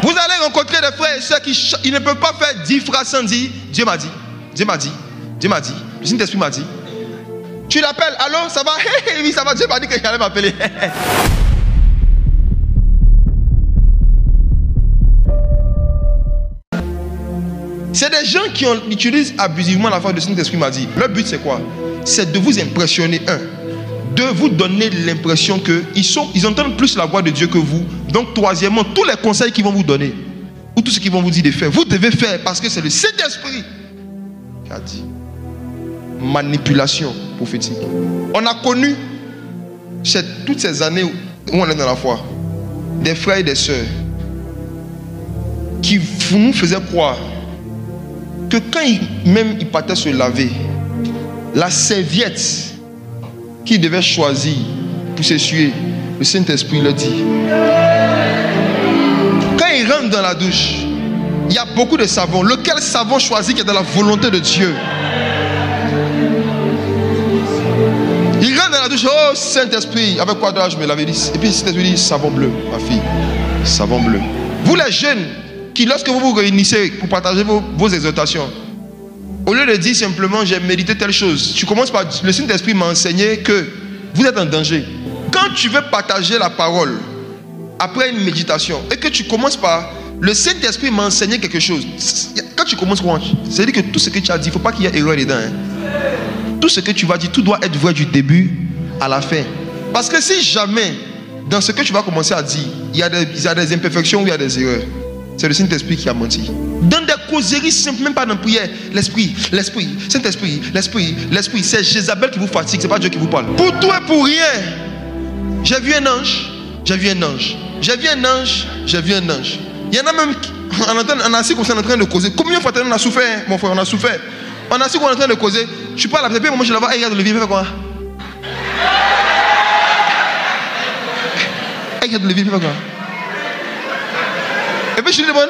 Vous allez rencontrer des frères et sœurs qui ne peuvent pas faire 10 phrases sans dire Dieu m'a dit, Dieu m'a dit, Dieu m'a dit, le Saint-Esprit m'a dit. Tu l'appelles, allô, ça va? Oui, ça va, Dieu m'a dit que j'allais m'appeler. C'est des gens qui utilisent abusivement la phrase de Saint-Esprit m'a dit. Leur but c'est quoi? C'est de vous impressionner, de vous donner l'impression qu'ils entendent plus la voix de Dieu que vous. Donc troisièmement, tous les conseils qu'ils vont vous donner, ou tout ce qu'ils vont vous dire de faire, vous devez faire parce que c'est le Saint-Esprit qui a dit. Manipulation prophétique. On a connu toutes ces années où on est dans la foi, des frères et des sœurs qui nous faisaient croire que quand ils partaient se laver, la serviette qu'ils devaient choisir pour s'essuyer, le Saint-Esprit leur dit. Quand ils rentrent dans la douche, il y a beaucoup de savon. Lequel savon choisir qui est dans la volonté de Dieu? Il rentre dans la douche, oh Saint-Esprit, avec quoi dois-je me laver? Et puis Saint-Esprit dit, savon bleu, ma fille, savon bleu. Vous les jeunes, qui lorsque vous vous réunissez pour partager vos exhortations, au lieu de dire simplement, j'ai médité telle chose, tu commences par, le Saint-Esprit m'a enseigné que vous êtes en danger. Quand tu veux partager la parole, après une méditation, et que tu commences par, le Saint-Esprit m'a enseigné quelque chose. Quand tu commences, c'est-à-dire que tout ce que tu as dit, il ne faut pas qu'il y ait erreur dedans. Tout ce que tu vas dire, tout doit être vrai du début à la fin. Parce que si jamais, dans ce que tu vas commencer à dire, il y a des imperfections ou il y a des erreurs, c'est le Saint-Esprit qui a menti. Dans des causeries simples, même pas dans la prière, l'Esprit, Saint-Esprit, l'Esprit, c'est Jézabel qui vous fatigue, c'est pas Dieu qui vous parle. Pour tout et pour rien, j'ai vu un ange, j'ai vu un ange, j'ai vu un ange, j'ai vu un ange. Il y en a même qui, on a assis comme ça, on est en train de causer. Combien de fois on a souffert, mon frère, on a souffert. On a assis comme on est en train de causer. Je parle à la première, moi je la vois, elle regarde le vivre, elle fait quoi? Elle regarde le vivre, elle fait quoi? Et puis je lui demande,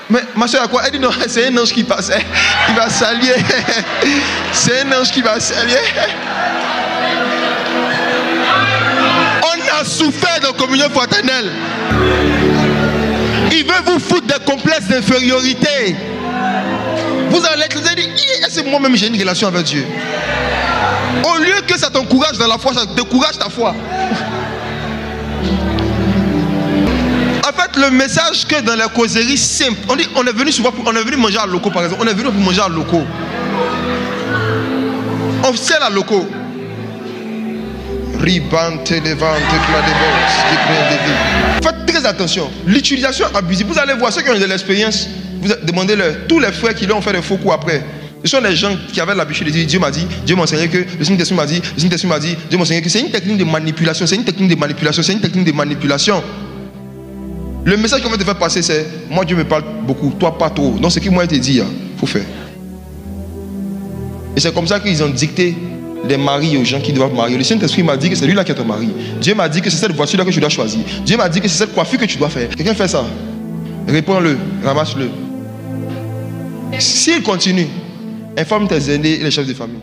mais ma soeur a quoi? Elle dit non, c'est un ange qui passe, il va s'allier. C'est un ange qui va s'allier. On a souffert de communion fraternelle. Il veut vous foutre des complexes d'infériorité. Vous allez dire, est-ce que moi-même j'ai une relation avec Dieu? Au lieu que ça t'encourage dans la foi, ça décourage ta foi. En fait, le message que dans la causerie simple, on dit, on est venu souvent, on est venu manger à locaux par exemple, on est venu pour manger à locaux. On sert à locaux. Faites très attention. L'utilisation abusive, vous allez voir ceux qui ont de l'expérience, vous demandez-leur, tous les frères qui leur ont fait des faux coups après. Ce sont les gens qui avaient l'habitude de dire Dieu m'a dit, Dieu m'a enseigné que, le Saint-Esprit m'a dit, le Saint-Esprit m'a dit, Dieu m'a enseigné que. C'est une technique de manipulation, c'est une technique de manipulation, c'est une technique de manipulation. Le message qu'on veut te faire passer, c'est moi Dieu me parle beaucoup, toi pas trop. Donc ce qui m'a été dit, il faut faire. Et c'est comme ça qu'ils ont dicté les maris aux gens qui doivent marier. Le Saint-Esprit m'a dit que c'est lui-là qui est ton mari. Dieu m'a dit que c'est cette voiture-là que tu dois choisir. Dieu m'a dit que c'est cette coiffure que tu dois faire. Quelqu'un fait ça? Réponds-le, ramasse-le. S'il continue, informe tes aînés et les chefs de famille.